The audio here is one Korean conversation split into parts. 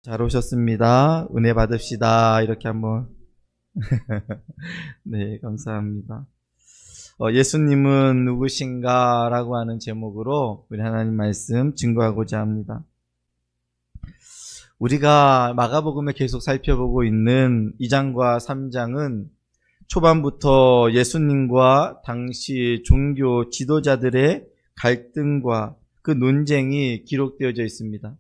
잘 오셨습니다. 은혜 받읍시다. 이렇게 한번. 네, 감사합니다. 예수님은 누구신가? 라고 하는 제목으로 우리 하나님 말씀 증거하고자 합니다. 우리가 마가복음을 계속 살펴보고 있는 2장과 3장은 초반부터 예수님과 당시 종교 지도자들의 갈등과 그 논쟁이 기록되어져 있습니다.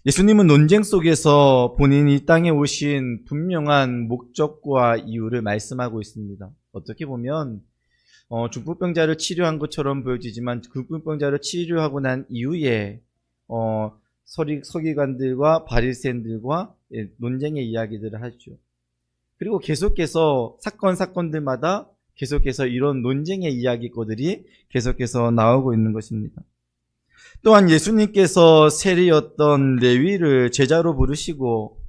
예수님은 논쟁 속에서 본인이 이 땅에 오신 분명한 목적과 이유를 말씀하고 있습니다. 어떻게 보면 중풍병자를 치료한 것처럼 보여지지만 중풍병자를 치료하고 난 이후에 서기관들과 바리새인들과 논쟁의 이야기들을 하죠. 그리고 계속해서 사건들마다 계속해서 이런 논쟁의 이야기거들이 계속해서 나오고 있는 것입니다. 또한 예수님께서 세리였던 레위를 제자로 부르시고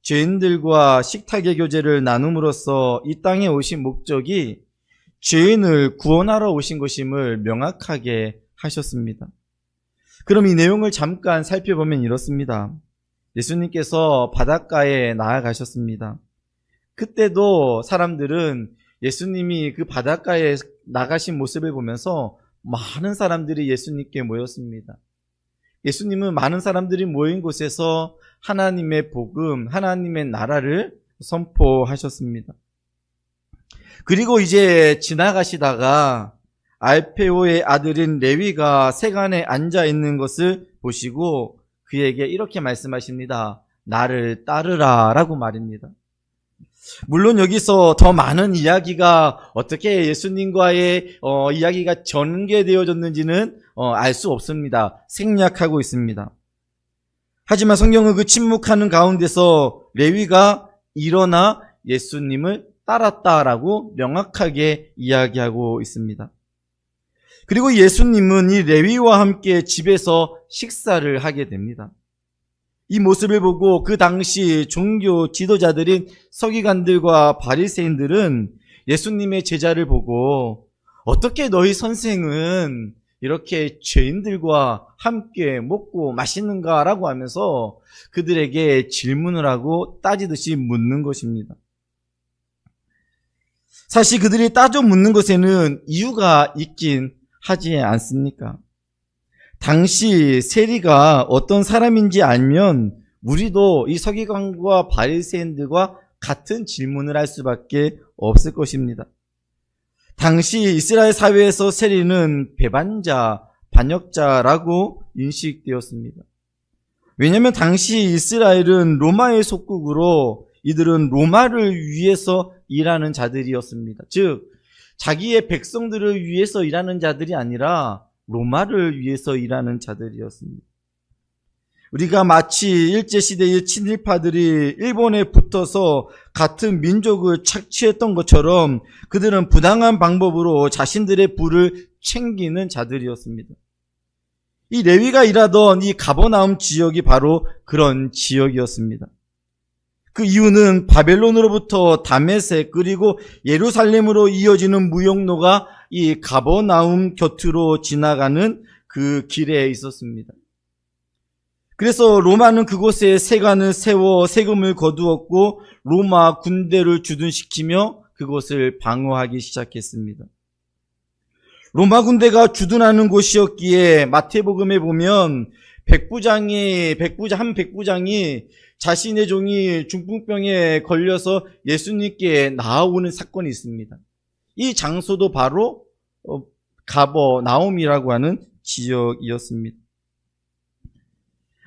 죄인들과 식탁의 교제를 나눔으로써 이 땅에 오신 목적이 죄인을 구원하러 오신 것임을 명확하게 하셨습니다. 그럼 이 내용을 잠깐 살펴보면 이렇습니다. 예수님께서 바닷가에 나아가셨습니다. 그때도 사람들은 예수님이 그 바닷가에 나가신 모습을 보면서 많은 사람들이 예수님께 모였습니다. 예수님은 많은 사람들이 모인 곳에서 하나님의 복음, 하나님의 나라를 선포하셨습니다. 그리고 이제 지나가시다가 알페오의 아들인 레위가 세간에 앉아 있는 것을 보시고 그에게 이렇게 말씀하십니다. 나를 따르라 라고 말입니다. 물론 여기서 더 많은 이야기가 어떻게 예수님과의 이야기가 전개되어졌는지는 알 수 없습니다. 생략하고 있습니다. 하지만 성경은 그 침묵하는 가운데서 레위가 일어나 예수님을 따랐다라고 명확하게 이야기하고 있습니다. 그리고 예수님은 이 레위와 함께 집에서 식사를 하게 됩니다. 이 모습을 보고 그 당시 종교 지도자들인 서기관들과 바리새인들은 예수님의 제자를 보고 어떻게 너희 선생은 이렇게 죄인들과 함께 먹고 마시는가라고 하면서 그들에게 질문을 하고 따지듯이 묻는 것입니다. 사실 그들이 따져 묻는 것에는 이유가 있긴 하지 않습니까? 당시 세리가 어떤 사람인지 알면 우리도 이 서기관과 바리새인들과 같은 질문을 할 수밖에 없을 것입니다. 당시 이스라엘 사회에서 세리는 배반자, 반역자라고 인식되었습니다. 왜냐하면 당시 이스라엘은 로마의 속국으로 이들은 로마를 위해서 일하는 자들이었습니다. 즉 자기의 백성들을 위해서 일하는 자들이 아니라 로마를 위해서 일하는 자들이었습니다. 우리가 마치 일제시대의 친일파들이 일본에 붙어서 같은 민족을 착취했던 것처럼 그들은 부당한 방법으로 자신들의 부를 챙기는 자들이었습니다. 이 레위가 일하던 이 가버나움 지역이 바로 그런 지역이었습니다. 그 이유는 바벨론으로부터 다메섹 그리고 예루살렘으로 이어지는 무역로가 이 가버나움 곁으로 지나가는 그 길에 있었습니다. 그래서 로마는 그곳에 세관을 세워 세금을 거두었고 로마 군대를 주둔시키며 그곳을 방어하기 시작했습니다. 로마 군대가 주둔하는 곳이었기에 마태복음에 보면 한 백부장이 자신의 종이 중풍병에 걸려서 예수님께 나아오는 사건이 있습니다. 이 장소도 바로 가버나움이라고 하는 지역이었습니다.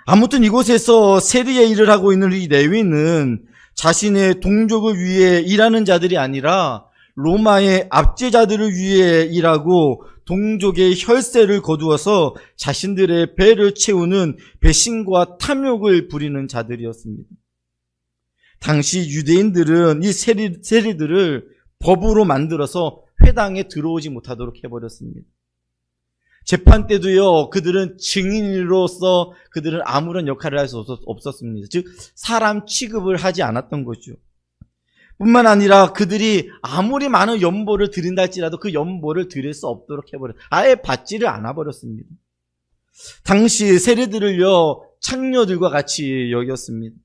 아무튼 이곳에서 세리의 일을 하고 있는 이 레위는 자신의 동족을 위해 일하는 자들이 아니라 로마의 압제자들을 위해 일하고 동족의 혈세를 거두어서 자신들의 배를 채우는 배신과 탐욕을 부리는 자들이었습니다. 당시 유대인들은 이 세리들을 법으로 만들어서 회당에 들어오지 못하도록 해버렸습니다. 재판 때도요, 그들은 증인으로서 그들은 아무런 역할을 할 수 없었습니다. 즉 사람 취급을 하지 않았던 거죠. 뿐만 아니라 그들이 아무리 많은 연보를 드린다 할지라도 그 연보를 드릴 수 없도록 해버렸어요. 아예 받지를 않아 버렸습니다. 당시 세리들을요, 창녀들과 같이 여겼습니다.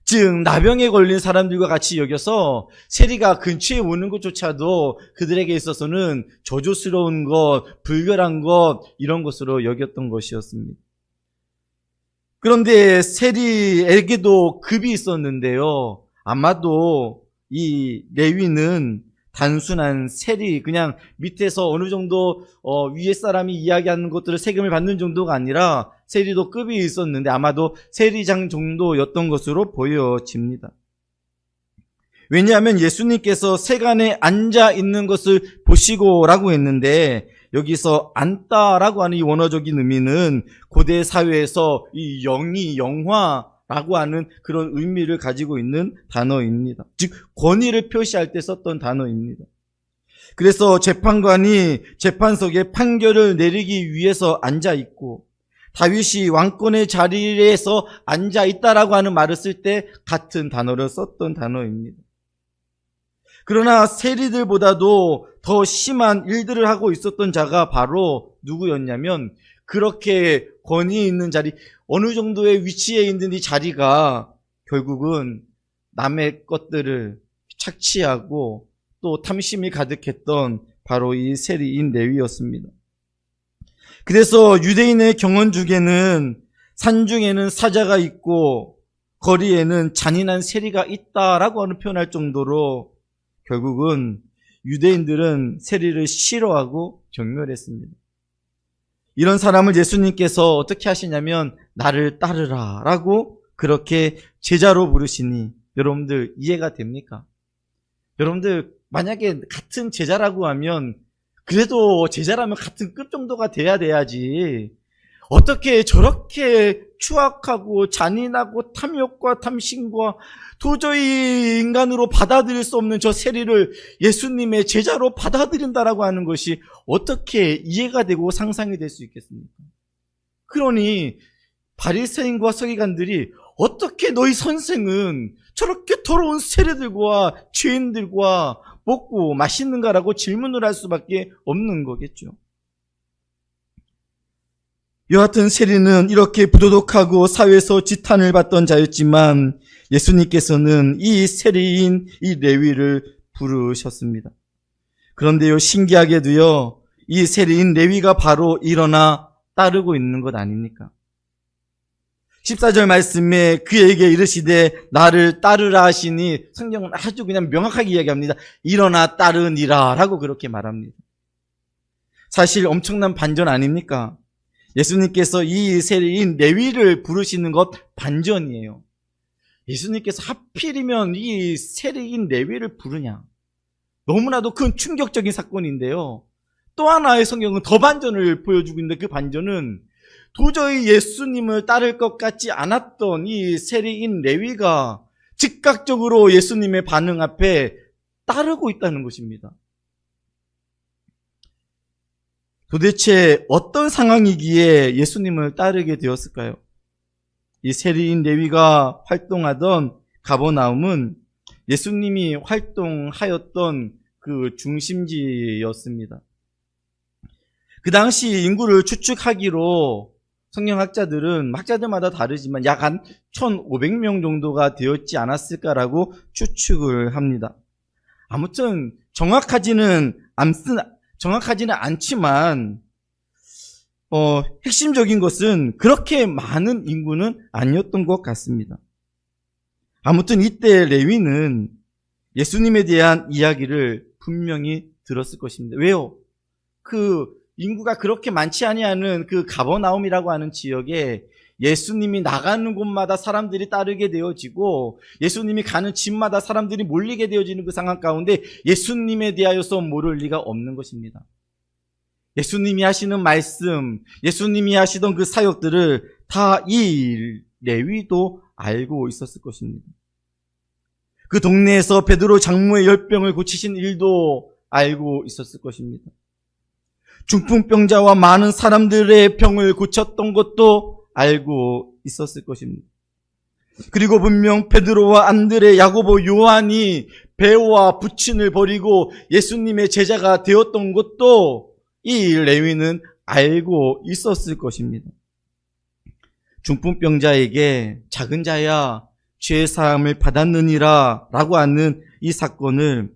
즉 나병에 걸린 사람들과 같이 여겨서 세리가 근처에 오는 것조차도 그들에게 있어서는 저주스러운 것, 불결한 것, 이런 것으로 여겼던 것이었습니다. 그런데 세리에게도 급이 있었는데요. 아마도 이 레위는 단순한 세리, 그냥 밑에서 어느 정도 위에 사람이 이야기하는 것들을 세금을 받는 정도가 아니라 세리도 급이 있었는데 아마도 세리장 정도였던 것으로 보여집니다. 왜냐하면 예수님께서 세간에 앉아 있는 것을 보시고라고 했는데 여기서 앉다라고 하는 이 원어적인 의미는 고대 사회에서 이 영이 영화라고 하는 그런 의미를 가지고 있는 단어입니다. 즉 권위를 표시할 때 썼던 단어입니다. 그래서 재판관이 재판석에 판결을 내리기 위해서 앉아 있고 다윗이 왕권의 자리에서 앉아 있다라고 하는 말을 쓸 때 같은 단어를 썼던 단어입니다. 그러나 세리들보다도 더 심한 일들을 하고 있었던 자가 바로 누구였냐면 그렇게 권위 있는 자리, 어느 정도의 위치에 있는 이 자리가 결국은 남의 것들을 착취하고 또 탐심이 가득했던 바로 이 세리인 레위였습니다. 그래서 유대인의 경언 중에는 산중에는 사자가 있고 거리에는 잔인한 세리가 있다라고 하는 표현할 정도로 결국은 유대인들은 세리를 싫어하고 경멸했습니다. 이런 사람을 예수님께서 어떻게 하시냐면 나를 따르라 라고 그렇게 제자로 부르시니 여러분들 이해가 됩니까? 여러분들 만약에 같은 제자라고 하면 그래도 제자라면 같은 급 정도가 돼야지 어떻게 저렇게 추악하고 잔인하고 탐욕과 탐심과 도저히 인간으로 받아들일 수 없는 저 세리를 예수님의 제자로 받아들인다라고 하는 것이 어떻게 이해가 되고 상상이 될 수 있겠습니까? 그러니 바리새인과 서기관들이 어떻게 너희 선생은 저렇게 더러운 세리들과 죄인들과 먹고 마시는가라고 질문을 할 수밖에 없는 거겠죠. 여하튼 세리는 이렇게 부도덕하고 사회에서 지탄을 받던 자였지만 예수님께서는 이 세리인 이 레위를 부르셨습니다. 그런데요, 신기하게도요, 이 세리인 레위가 바로 일어나 따르고 있는 것 아닙니까? 14절 말씀에 그에게 이르시되 나를 따르라 하시니 성경은 아주 그냥 명확하게 이야기합니다. 일어나 따르니라 라고 그렇게 말합니다. 사실 엄청난 반전 아닙니까? 예수님께서 이 세리인 레위를 부르시는 것 반전이에요. 예수님께서 하필이면 이 세리인 레위를 부르냐. 너무나도 큰 충격적인 사건인데요. 또 하나의 성경은 더 반전을 보여주고 있는데 그 반전은 도저히 예수님을 따를 것 같지 않았던 이 세리인 레위가 즉각적으로 예수님의 반응 앞에 따르고 있다는 것입니다. 도대체 어떤 상황이기에 예수님을 따르게 되었을까요? 이 세리인 레위가 활동하던 가버나움은 예수님이 활동하였던 그 중심지였습니다. 그 당시 인구를 추측하기로 성경학자들은 학자들마다 다르지만 약 한 1,500명 정도가 되었지 않았을까라고 추측을 합니다. 아무튼 정확하지는 않지만 핵심적인 것은 그렇게 많은 인구는 아니었던 것 같습니다. 아무튼 이때 레위는 예수님에 대한 이야기를 분명히 들었을 것입니다. 왜요? 그 인구가 그렇게 많지 아니하는 그 가버나움이라고 하는 지역에 예수님이 나가는 곳마다 사람들이 따르게 되어지고 예수님이 가는 집마다 사람들이 몰리게 되어지는 그 상황 가운데 예수님에 대하여서 모를 리가 없는 것입니다. 예수님이 하시는 말씀, 예수님이 하시던 그 사역들을 다 이 레위도 알고 있었을 것입니다. 그 동네에서 베드로 장모의 열병을 고치신 일도 알고 있었을 것입니다. 중풍병자와 많은 사람들의 병을 고쳤던 것도 알고 있었을 것입니다. 그리고 분명 베드로와 안드레, 야고보, 요한이 배와 부친을 버리고 예수님의 제자가 되었던 것도 이 레위는 알고 있었을 것입니다. 중풍병자에게 작은 자야 죄 사함을 받았느니라 라고 하는 이 사건을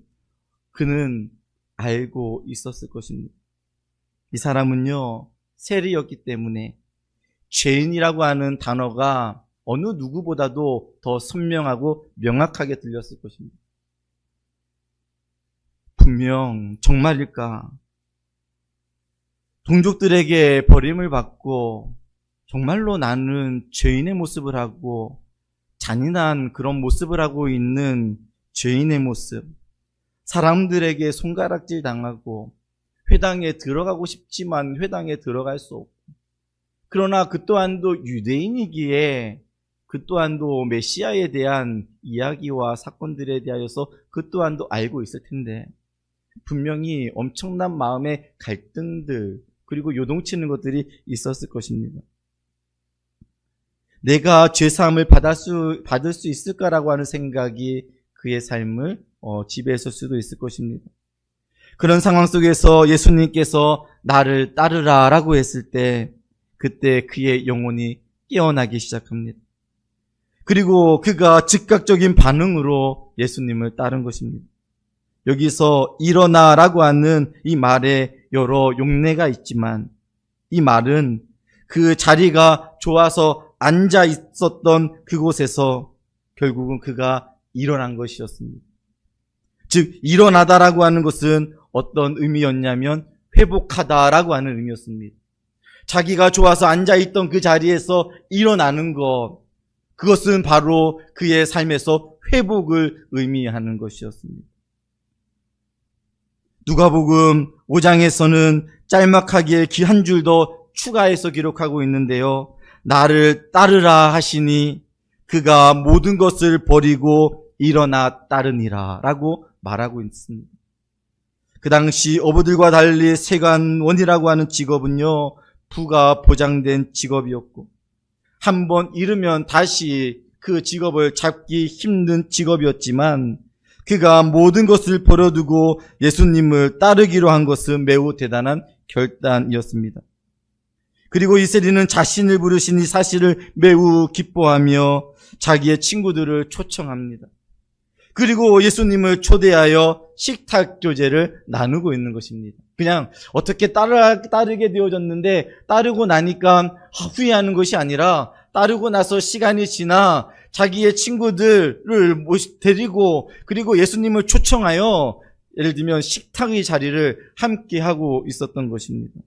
그는 알고 있었을 것입니다. 이 사람은요, 세리였기 때문에 죄인이라고 하는 단어가 어느 누구보다도 더 선명하고 명확하게 들렸을 것입니다. 분명 정말일까? 동족들에게 버림을 받고 정말로 나는 죄인의 모습을 하고 잔인한 그런 모습을 하고 있는 죄인의 모습, 사람들에게 손가락질 당하고 회당에 들어가고 싶지만 회당에 들어갈 수 없고, 그러나 그 또한도 유대인이기에 그 또한도 메시아에 대한 이야기와 사건들에 대하여서 그 또한도 알고 있을 텐데 분명히 엄청난 마음의 갈등들 그리고 요동치는 것들이 있었을 것입니다. 내가 죄사함을 받을 수 있을까라고 하는 생각이 그의 삶을 지배했을 수도 있을 것입니다. 그런 상황 속에서 예수님께서 나를 따르라 라고 했을 때 그때 그의 영혼이 깨어나기 시작합니다. 그리고 그가 즉각적인 반응으로 예수님을 따른 것입니다. 여기서 일어나라고 하는 이 말에 여러 용례가 있지만 이 말은 그 자리가 좋아서 앉아 있었던 그곳에서 결국은 그가 일어난 것이었습니다. 즉 일어나다라고 하는 것은 어떤 의미였냐면 회복하다라고 하는 의미였습니다. 자기가 좋아서 앉아있던 그 자리에서 일어나는 것, 그것은 바로 그의 삶에서 회복을 의미하는 것이었습니다. 누가복음 5장에서는 짤막하게 한 줄 더 추가해서 기록하고 있는데요. 나를 따르라 하시니 그가 모든 것을 버리고 일어나 따르니라 라고 말하고 있습니다. 그 당시 어부들과 달리 세관원이라고 하는 직업은요, 부가 보장된 직업이었고 한번 잃으면 다시 그 직업을 잡기 힘든 직업이었지만 그가 모든 것을 버려두고 예수님을 따르기로 한 것은 매우 대단한 결단이었습니다. 그리고 이 세리는 자신을 부르신 이 사실을 매우 기뻐하며 자기의 친구들을 초청합니다. 그리고 예수님을 초대하여 식탁 교제를 나누고 있는 것입니다. 그냥 어떻게 따르게 되어졌는데 따르고 나니까 후회하는 것이 아니라 따르고 나서 시간이 지나 자기의 친구들을 데리고 그리고 예수님을 초청하여 예를 들면 식탁의 자리를 함께 하고 있었던 것입니다.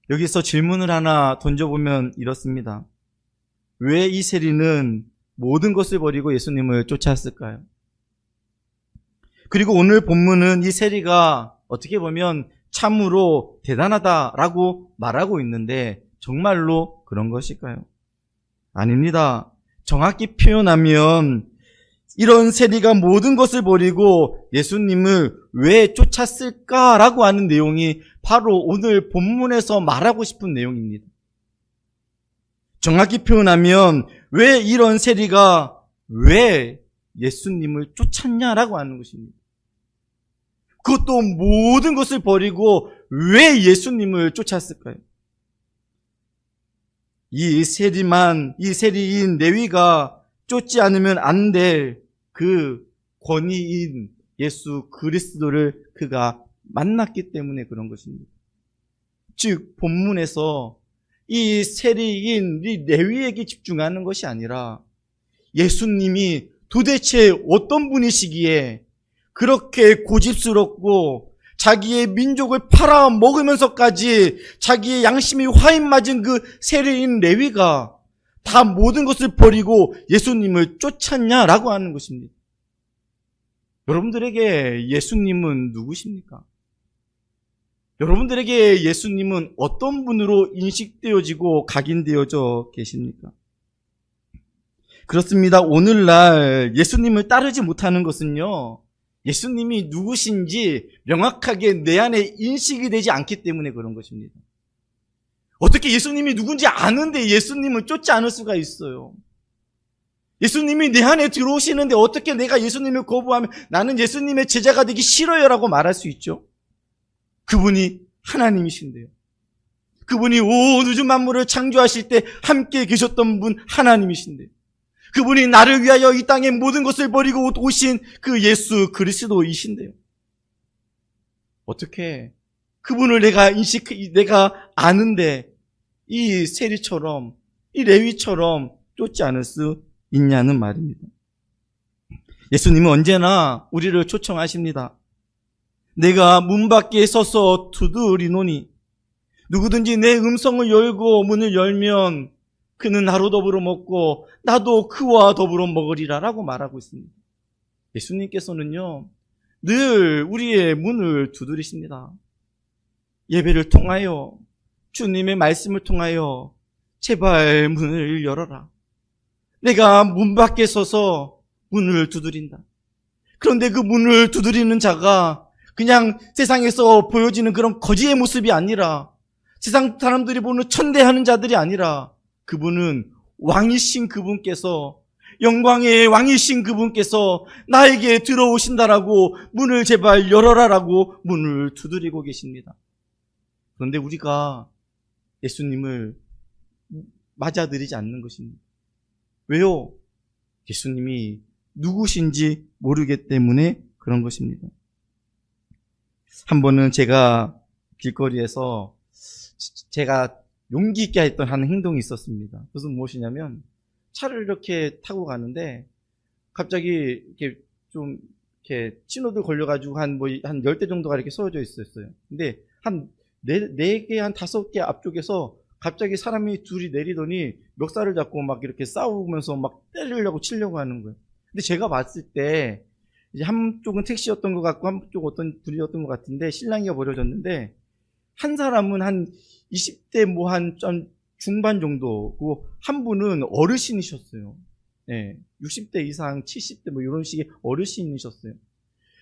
여기서 질문을 하나 던져보면 이렇습니다. 왜 이 세리는 모든 것을 버리고 예수님을 쫓아왔을까요? 그리고 오늘 본문은 이 세리가 어떻게 보면 참으로 대단하다라고 말하고 있는데 정말로 그런 것일까요? 아닙니다. 정확히 표현하면 이런 세리가 모든 것을 버리고 예수님을 왜 쫓았을까라고 하는 내용이 바로 오늘 본문에서 말하고 싶은 내용입니다. 정확히 표현하면 왜 이런 세리가 왜 예수님을 쫓았냐라고 하는 것입니다. 그것도 모든 것을 버리고 왜 예수님을 쫓았을까요? 이 세리인 레위가 쫓지 않으면 안 될 그 권위인 예수 그리스도를 그가 만났기 때문에 그런 것입니다. 즉 본문에서 이 세리인 이 레위에게 집중하는 것이 아니라 예수님이 도대체 어떤 분이시기에 그렇게 고집스럽고 자기의 민족을 팔아먹으면서까지 자기의 양심이 화인 맞은 그 세리인 레위가 다 모든 것을 버리고 예수님을 쫓았냐라고 하는 것입니다. 여러분들에게 예수님은 누구십니까? 여러분들에게 예수님은 어떤 분으로 인식되어지고 각인되어져 계십니까? 그렇습니다. 오늘날 예수님을 따르지 못하는 것은요, 예수님이 누구신지 명확하게 내 안에 인식이 되지 않기 때문에 그런 것입니다. 어떻게 예수님이 누군지 아는데 예수님을 쫓지 않을 수가 있어요? 예수님이 내 안에 들어오시는데 어떻게 내가 예수님을 거부하면 나는 예수님의 제자가 되기 싫어요 라고 말할 수 있죠? 그분이 하나님이신데요. 그분이 온 우주 만물을 창조하실 때 함께 계셨던 분 하나님이신데요. 그분이 나를 위하여 이 땅의 모든 것을 버리고 오신 그 예수 그리스도이신데요. 어떻게 그분을 내가 아는데 이 세리처럼, 이 레위처럼 쫓지 않을 수 있냐는 말입니다. 예수님은 언제나 우리를 초청하십니다. 내가 문 밖에 서서 두드리노니 누구든지 내 음성을 열고 문을 열면 그는 나로 더불어 먹고 나도 그와 더불어 먹으리라 라고 말하고 있습니다. 예수님께서는요, 늘 우리의 문을 두드리십니다. 예배를 통하여, 주님의 말씀을 통하여 제발 문을 열어라. 내가 문 밖에 서서 문을 두드린다. 그런데 그 문을 두드리는 자가 그냥 세상에서 보여지는 그런 거지의 모습이 아니라, 세상 사람들이 보는 천대하는 자들이 아니라, 그분은 왕이신 그분께서, 영광의 왕이신 그분께서 나에게 들어오신다라고 문을 제발 열어라라고 문을 두드리고 계십니다. 그런데 우리가 예수님을 맞아들이지 않는 것입니다. 왜요? 예수님이 누구신지 모르기 때문에 그런 것입니다. 한 번은 제가 길거리에서 제가 용기 있게 했던 한 행동이 있었습니다. 그것은 무엇이냐면, 차를 이렇게 타고 가는데 갑자기 이렇게 좀 이렇게 신호등 걸려가지고 한 10대 정도가 이렇게 쏘여져 있었어요. 근데 한 4개, 한 5개 앞쪽에서 갑자기 사람이 둘이 내리더니 멱살을 잡고 막 이렇게 싸우면서 막 때리려고 치려고 하는 거예요. 근데 제가 봤을 때 이제 한쪽은 택시였던 것 같고 한쪽 어떤 분이었던 것 같은데 실랑이가 벌어졌는데, 한 사람은 한 20대 뭐 한 중반 정도고 한 분은 어르신이셨어요. 네, 60대 이상, 70대 뭐 이런 식의 어르신이셨어요.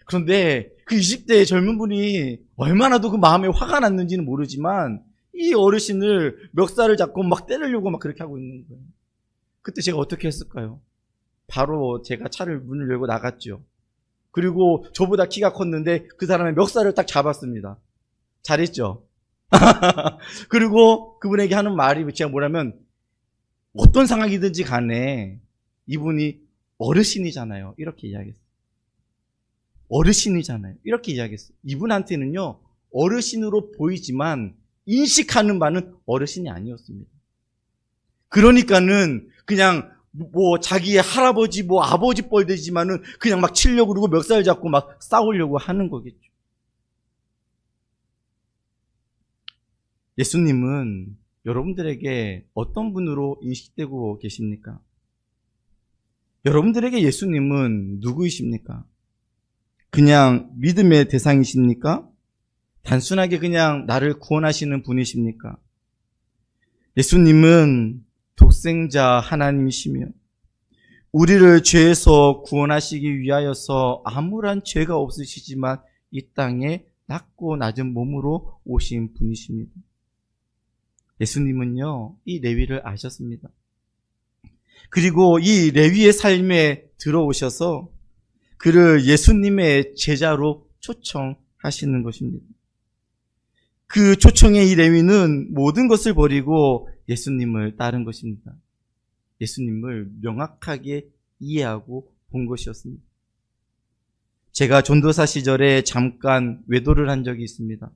그런데 그 20대 젊은 분이 얼마나 더 그 마음에 화가 났는지는 모르지만 이 어르신을 멱살을 잡고 막 때리려고 막 그렇게 하고 있는 거예요. 그때 제가 어떻게 했을까요? 바로 제가 차를 문을 열고 나갔죠. 그리고 저보다 키가 컸는데 그 사람의 멱살을 딱 잡았습니다. 잘했죠? 그리고 그분에게 하는 말이 제가 뭐라면, 어떤 상황이든지 간에 이분이 어르신이잖아요. 이렇게 이야기했어요. 어르신이잖아요. 이렇게 이야기했어요. 이분한테는요, 어르신으로 보이지만 인식하는 바는 어르신이 아니었습니다. 그러니까는 그냥 뭐 자기의 할아버지 뭐 아버지 뻘되지만은 그냥 막 치려고 그러고 멱살 잡고 막 싸우려고 하는 거겠죠. 예수님은 여러분들에게 어떤 분으로 인식되고 계십니까? 여러분들에게 예수님은 누구이십니까? 그냥 믿음의 대상이십니까? 단순하게 그냥 나를 구원하시는 분이십니까? 예수님은 독생자 하나님이시며 우리를 죄에서 구원하시기 위하여서 아무런 죄가 없으시지만 이 땅에 낮고 낮은 몸으로 오신 분이십니다. 예수님은요, 이 레위를 아셨습니다. 그리고 이 레위의 삶에 들어오셔서 그를 예수님의 제자로 초청하시는 것입니다. 그 초청의 이 레위는 모든 것을 버리고 예수님을 따른 것입니다. 예수님을 명확하게 이해하고 본 것이었습니다. 제가 전도사 시절에 잠깐 외도를 한 적이 있습니다.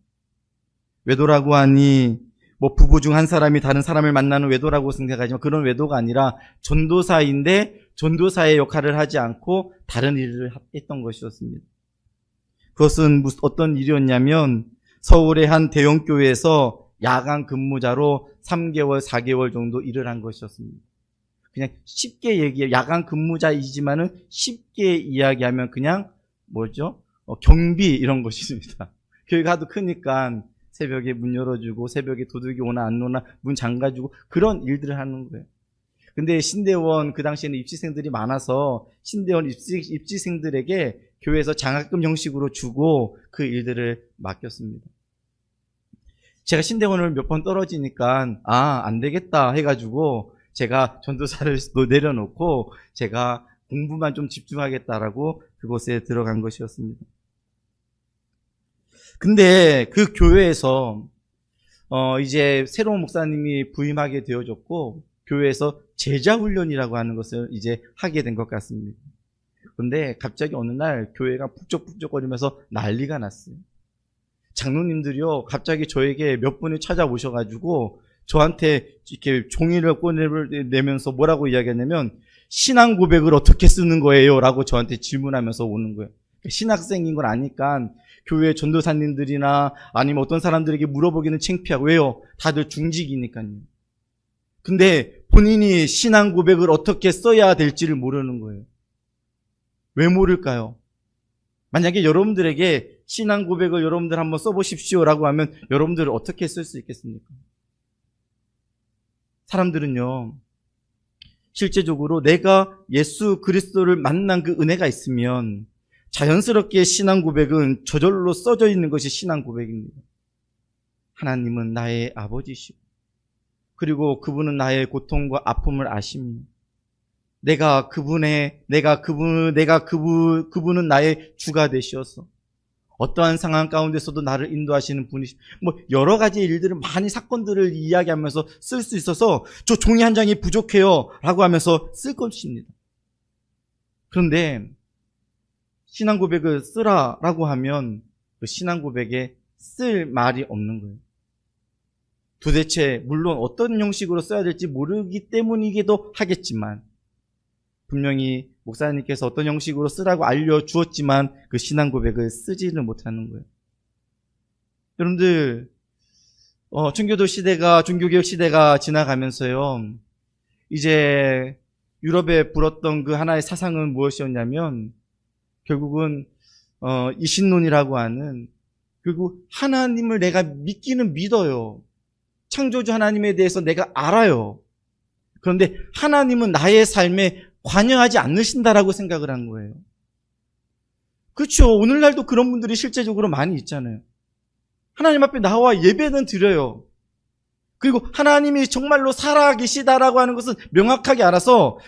외도라고 하니 뭐 부부 중 한 사람이 다른 사람을 만나는 외도라고 생각하지만 그런 외도가 아니라 전도사인데 전도사의 역할을 하지 않고 다른 일을 했던 것이었습니다. 그것은 어떤 일이었냐면 서울의 한 대형교회에서 야간 근무자로 3개월, 4개월 정도 일을 한 것이었습니다. 그냥 쉽게 얘기해, 야간 근무자이지만은 쉽게 이야기하면 그냥 뭐죠? 경비 이런 것입니다. 교회가 하도 크니까 새벽에 문 열어주고 새벽에 도둑이 오나 안 오나 문 잠가주고 그런 일들을 하는 거예요. 근데 신대원 그 당시에는 입시생들이 많아서 신대원 입시생들에게 교회에서 장학금 형식으로 주고 그 일들을 맡겼습니다. 제가 신대원을 몇 번 떨어지니까 안 되겠다 해가지고 제가 전도사를 내려놓고 제가 공부만 좀 집중하겠다라고 그곳에 들어간 것이었습니다. 근데 그 교회에서 이제 새로운 목사님이 부임하게 되어졌고 교회에서 제자 훈련이라고 하는 것을 이제 하게 된 것 같습니다. 근데 갑자기 어느 날 교회가 북적북적거리면서 난리가 났어요. 장로님들이요, 갑자기 저에게 몇 분이 찾아오셔가지고 저한테 이렇게 종이를 꺼내면서 뭐라고 이야기했냐면 신앙 고백을 어떻게 쓰는 거예요? 라고 저한테 질문하면서 오는 거예요. 신학생인 걸 아니까 교회 전도사님들이나 아니면 어떤 사람들에게 물어보기는 창피하고, 왜요? 다들 중직이니까요. 근데 본인이 신앙 고백을 어떻게 써야 될지를 모르는 거예요. 왜 모를까요? 만약에 여러분들에게 신앙 고백을 여러분들 한번 써보십시오라고 하면 여러분들은 어떻게 쓸 수 있겠습니까? 사람들은요, 실제적으로 내가 예수 그리스도를 만난 그 은혜가 있으면 자연스럽게 신앙 고백은 저절로 써져 있는 것이 신앙 고백입니다. 하나님은 나의 아버지시고, 그리고 그분은 나의 고통과 아픔을 아십니다. 그분은 나의 주가 되시어서 어떠한 상황 가운데서도 나를 인도하시는 분이시, 여러 가지 일들을 많이 사건들을 이야기하면서 쓸 수 있어서 저 종이 한 장이 부족해요 라고 하면서 쓸 것입니다. 그런데 신앙 고백을 쓰라라고 하면 그 신앙 고백에 쓸 말이 없는 거예요. 도대체 물론 어떤 형식으로 써야 될지 모르기 때문이기도 하겠지만 분명히 목사님께서 어떤 형식으로 쓰라고 알려주었지만 그 신앙 고백을 쓰지는 못하는 거예요. 여러분들, 종교개혁 시대가 지나가면서요, 이제 유럽에 불었던 그 하나의 사상은 무엇이었냐면 결국은 이신론이라고 하는, 결국 하나님을 내가 믿기는 믿어요. 창조주 하나님에 대해서 내가 알아요. 그런데 하나님은 나의 삶에 관여하지 않으신다라고 생각을 한 거예요. 그렇죠. 오늘날도 그런 분들이 실제적으로 많이 있잖아요. 하나님 앞에 나와 예배는 드려요. 그리고 하나님이 정말로 살아계시다라고 하는 것은 명확하게 알아서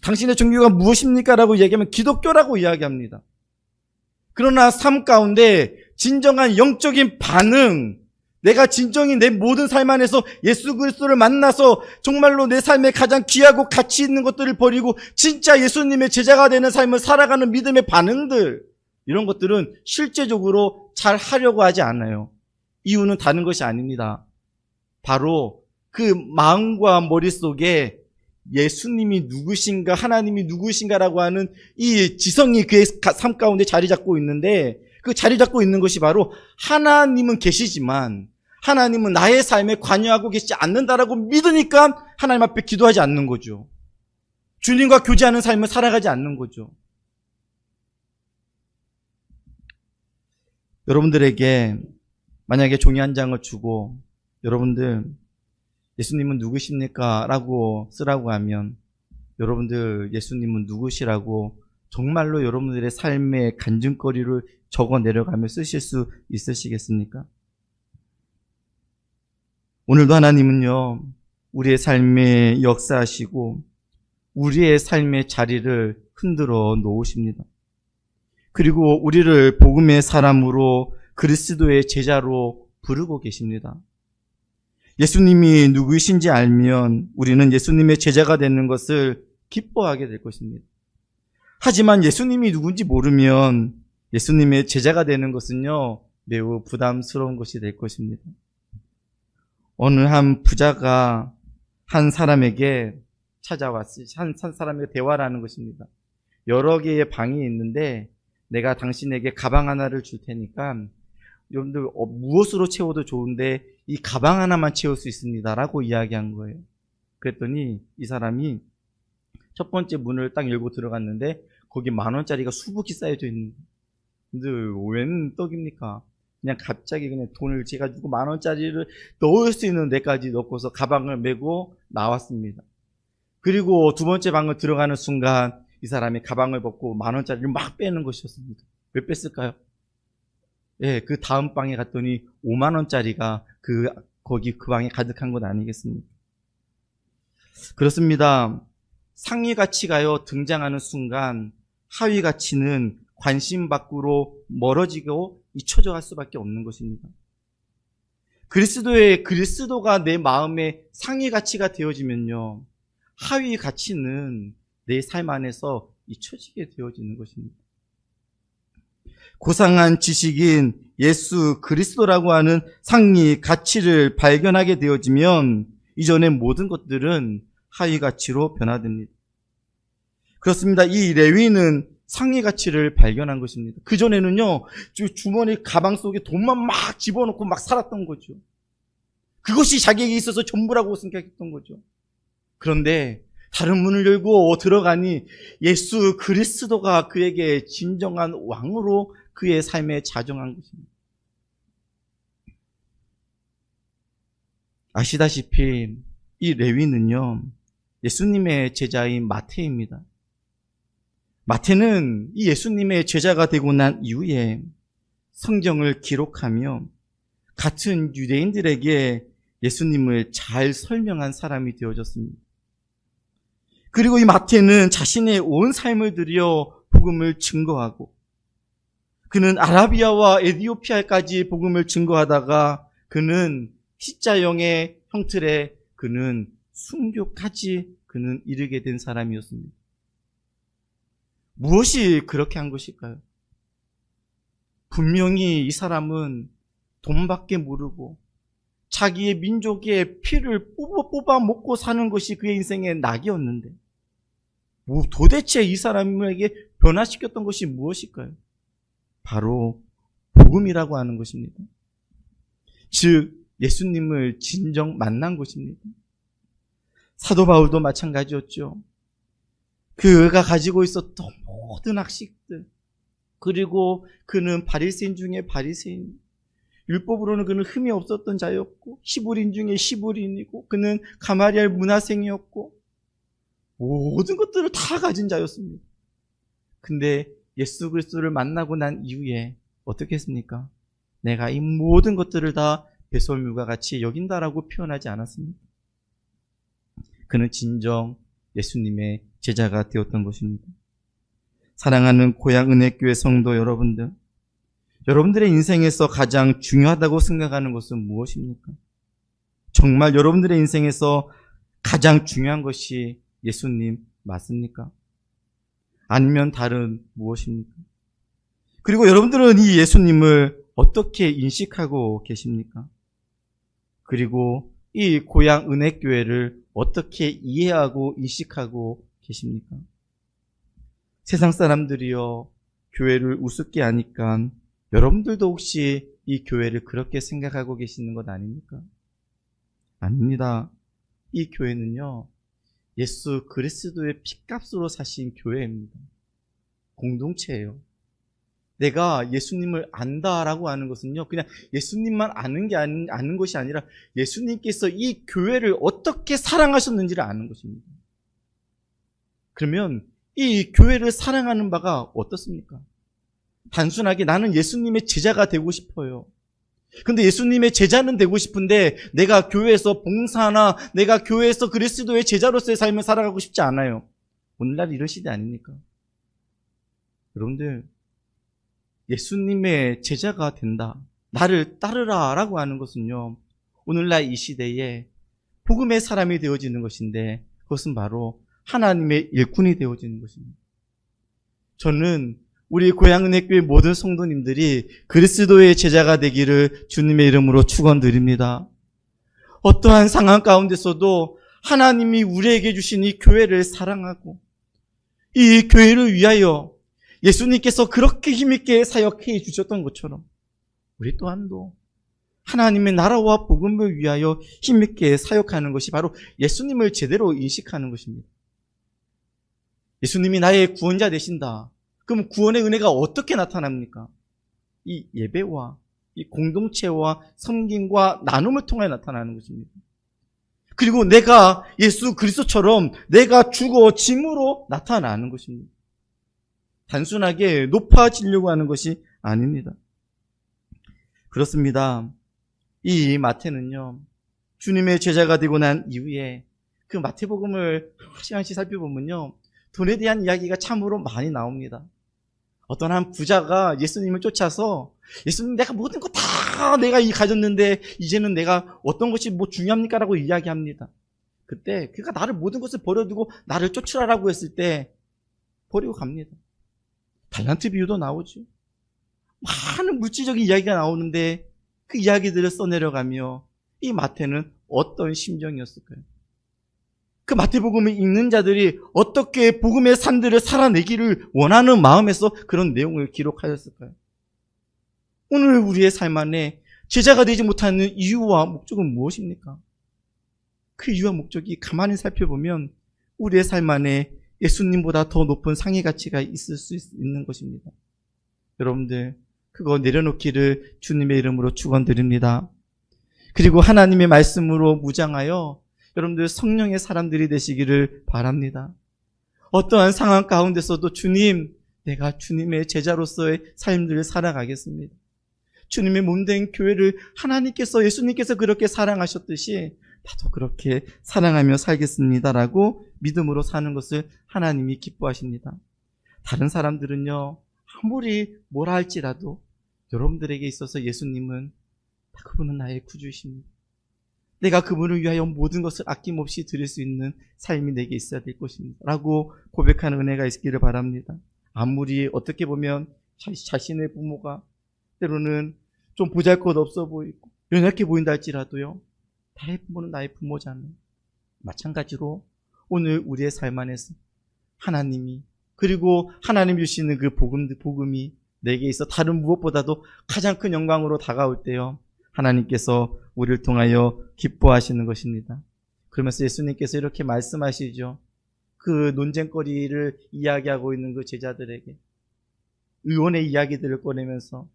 당신의 종교가 무엇입니까? 라고 얘기하면 기독교라고 이야기합니다. 그러나 삶 가운데 진정한 영적인 반응, 내가 진정히 내 모든 삶 안에서 예수 그리스도를 만나서 정말로 내 삶에 가장 귀하고 가치 있는 것들을 버리고 진짜 예수님의 제자가 되는 삶을 살아가는 믿음의 반응들, 이런 것들은 실제적으로 잘 하려고 하지 않아요. 이유는 다른 것이 아닙니다. 바로 그 마음과 머릿속에 예수님이 누구신가, 하나님이 누구신가라고 하는 이 지성이 그의 삶 가운데 자리 잡고 있는데, 그 자리 잡고 있는 것이 바로 하나님은 계시지만 하나님은 나의 삶에 관여하고 계시지 않는다라고 믿으니까 하나님 앞에 기도하지 않는 거죠. 주님과 교제하는 삶을 살아가지 않는 거죠. 여러분들에게 만약에 종이 한 장을 주고 여러분들 예수님은 누구십니까? 라고 쓰라고 하면 여러분들 예수님은 누구시라고 정말로 여러분들의 삶의 간증거리를 적어 내려가며 쓰실 수 있으시겠습니까? 오늘도 하나님은요, 우리의 삶에 역사하시고 우리의 삶의 자리를 흔들어 놓으십니다. 그리고 우리를 복음의 사람으로 그리스도의 제자로 부르고 계십니다. 예수님이 누구이신지 알면 우리는 예수님의 제자가 되는 것을 기뻐하게 될 것입니다. 하지만 예수님이 누군지 모르면 예수님의 제자가 되는 것은요, 매우 부담스러운 것이 될 것입니다. 어느 한 부자가 한 사람에게 찾아왔어요. 한 사람에게 대화를 하는 것입니다. 여러 개의 방이 있는데 내가 당신에게 가방 하나를 줄 테니까 여러분들 무엇으로 채워도 좋은데 이 가방 하나만 채울 수 있습니다 라고 이야기한 거예요. 그랬더니 이 사람이 첫 번째 문을 딱 열고 들어갔는데 거기 10,000원짜리가 수북이 쌓여져 있는 거예요. 근데 웬 떡입니까? 그냥 갑자기 그냥 돈을 재가지고 10,000원짜리를 넣을 수 있는 데까지 넣고서 가방을 메고 나왔습니다. 그리고 두 번째 방을 들어가는 순간 이 사람이 가방을 벗고 10,000원짜리를 막 빼는 것이었습니다. 왜 뺐을까요? 예, 그 다음 방에 갔더니 50,000원짜리가 거기 그 방에 가득한 것 아니겠습니까? 그렇습니다. 상위 가치가요, 등장하는 순간 하위 가치는 관심 밖으로 멀어지고 잊혀져 갈 수밖에 없는 것입니다. 그리스도가 내 마음의 상위 가치가 되어지면요, 하위 가치는 내 삶 안에서 잊혀지게 되어지는 것입니다. 고상한 지식인 예수 그리스도라고 하는 상위 가치를 발견하게 되어지면 이전의 모든 것들은 하위 가치로 변화됩니다. 그렇습니다. 이 레위는 상위 가치를 발견한 것입니다. 그전에는요, 주머니 가방 속에 돈만 막 집어넣고 막 살았던 거죠. 그것이 자기에게 있어서 전부라고 생각했던 거죠. 그런데 다른 문을 열고 들어가니 예수 그리스도가 그에게 진정한 왕으로 그의 삶에 자정한 것입니다. 아시다시피 이 레위는요, 예수님의 제자인 마태입니다. 마태는 이 예수님의 제자가 되고 난 이후에 성경을 기록하며 같은 유대인들에게 예수님을 잘 설명한 사람이 되어졌습니다. 그리고 이 마태는 자신의 온 삶을 들여 복음을 증거하고, 그는 아라비아와 에티오피아까지 복음을 증거하다가 그는 십자형의 형틀에 그는 순교까지 그는 이르게 된 사람이었습니다. 무엇이 그렇게 한 것일까요? 분명히 이 사람은 돈밖에 모르고 자기의 민족의 피를 뽑아 먹고 사는 것이 그의 인생의 낙이었는데, 도대체 이 사람에게 변화시켰던 것이 무엇일까요? 바로 복음이라고 하는 것입니다. 즉 예수님을 진정 만난 것입니다. 사도 바울도 마찬가지였죠. 그가 가지고 있었던 모든 학식들, 그리고 그는 바리새인 중에 바리새인, 율법으로는 그는 흠이 없었던 자였고 히브리인 중에 히브리인이고 그는 가마리엘 문화생이었고 모든 것들을 다 가진 자였습니다. 근데 예수 그리스도를 만나고 난 이후에 어떻게 했습니까? 내가 이 모든 것들을 다 배설물과 같이 여긴다라고 표현하지 않았습니다. 그는 진정 예수님의 제자가 되었던 것입니다. 사랑하는 고향은혜교회 성도 여러분들, 여러분들의 인생에서 가장 중요하다고 생각하는 것은 무엇입니까? 정말 여러분들의 인생에서 가장 중요한 것이 예수님 맞습니까? 아니면 다른 무엇입니까? 그리고 여러분들은 이 예수님을 어떻게 인식하고 계십니까? 그리고 이 고향 은혜교회를 어떻게 이해하고 인식하고 계십니까? 세상 사람들이요, 교회를 우습게 하니까 여러분들도 혹시 이 교회를 그렇게 생각하고 계시는 것 아닙니까? 아닙니다. 이 교회는요, 예수 그리스도의 피값으로 사신 교회입니다. 공동체예요. 내가 예수님을 안다라고 하는 것은요, 그냥 예수님만 아는 것이 아니라 예수님께서 이 교회를 어떻게 사랑하셨는지를 아는 것입니다. 그러면 이 교회를 사랑하는 바가 어떻습니까? 단순하게 나는 예수님의 제자가 되고 싶어요. 근데 예수님의 제자는 되고 싶은데 내가 교회에서 봉사나 내가 교회에서 그리스도의 제자로서의 삶을 살아가고 싶지 않아요. 오늘날 이런 시대 아닙니까? 여러분들, 예수님의 제자가 된다, 나를 따르라 라고 하는 것은요, 오늘날 이 시대에 복음의 사람이 되어지는 것인데 그것은 바로 하나님의 일꾼이 되어지는 것입니다. 저는 우리 고향은혜교회 모든 성도님들이 그리스도의 제자가 되기를 주님의 이름으로 축원드립니다. 어떠한 상황 가운데서도 하나님이 우리에게 주신 이 교회를 사랑하고 이 교회를 위하여 예수님께서 그렇게 힘있게 사역해 주셨던 것처럼 우리 또한도 하나님의 나라와 복음을 위하여 힘있게 사역하는 것이 바로 예수님을 제대로 인식하는 것입니다. 예수님이 나의 구원자 되신다. 그럼 구원의 은혜가 어떻게 나타납니까? 이 예배와 이 공동체와 섬김과 나눔을 통해 나타나는 것입니다. 그리고 내가 예수 그리스도처럼 내가 죽어짐으로 나타나는 것입니다. 단순하게 높아지려고 하는 것이 아닙니다. 그렇습니다. 이 마태는요, 주님의 제자가 되고 난 이후에 그 마태복음을 한 시간씩 살펴보면요, 돈에 대한 이야기가 참으로 많이 나옵니다. 어떤 한 부자가 예수님을 쫓아서 예수님 내가 모든 거 다 내가 가졌는데 이제는 내가 어떤 것이 뭐 중요합니까? 라고 이야기합니다. 그때 그가 나를 모든 것을 버려두고 나를 쫓으라라고 했을 때 버리고 갑니다. 달란트 비유도 나오죠. 많은 물질적인 이야기가 나오는데 그 이야기들을 써내려가며 이 마태는 어떤 심정이었을까요? 그 마태복음을 읽는 자들이 어떻게 복음의 산들을 살아내기를 원하는 마음에서 그런 내용을 기록하였을까요? 오늘 우리의 삶 안에 제자가 되지 못하는 이유와 목적은 무엇입니까? 그 이유와 목적이 가만히 살펴보면 우리의 삶 안에 예수님보다 더 높은 상위 가치가 있을 수 있는 것입니다. 여러분들 그거 내려놓기를 주님의 이름으로 축원드립니다. 그리고 하나님의 말씀으로 무장하여 여러분들 성령의 사람들이 되시기를 바랍니다. 어떠한 상황 가운데서도 주님, 내가 주님의 제자로서의 삶들을 살아가겠습니다. 주님의 몸된 교회를 하나님께서, 예수님께서 그렇게 사랑하셨듯이 나도 그렇게 사랑하며 살겠습니다라고 믿음으로 사는 것을 하나님이 기뻐하십니다. 다른 사람들은요, 아무리 뭐라 할지라도 여러분들에게 있어서 예수님은 그분은 나의 구주이십니다. 내가 그분을 위하여 모든 것을 아낌없이 드릴 수 있는 삶이 내게 있어야 될 것입니다. 라고 고백하는 은혜가 있기를 바랍니다. 아무리 어떻게 보면 자신의 부모가 때로는 좀 보잘것없어 보이고 연약해 보인다 할지라도요, 나의 부모는 나의 부모잖아요. 마찬가지로 오늘 우리의 삶 안에서 하나님이, 그리고 하나님 주시는 그 복음이 내게 있어 다른 무엇보다도 가장 큰 영광으로 다가올 때요, 하나님께서 우리를 통하여 기뻐하시는 것입니다. 그러면서 예수님께서 이렇게 말씀하시죠. 그 논쟁거리를 이야기하고 있는 그 제자들에게 의원의 이야기들을 꺼내면서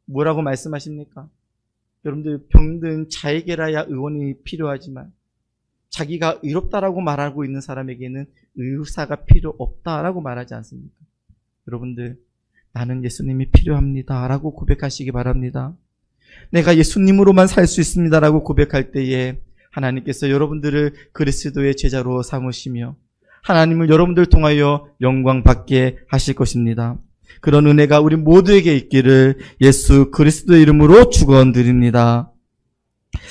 뭐라고 말씀하십니까? 여러분들, 병든 자에게라야 의원이 필요하지만 자기가 의롭다라고 말하고 있는 사람에게는 의사가 필요 없다라고 말하지 않습니까? 여러분들, 나는 예수님이 필요합니다 라고 고백하시기 바랍니다. 내가 예수님으로만 살 수 있습니다 라고 고백할 때에 하나님께서 여러분들을 그리스도의 제자로 삼으시며 하나님을 여러분들 통하여 영광 받게 하실 것입니다. 그런 은혜가 우리 모두에게 있기를 예수 그리스도의 이름으로 축원드립니다.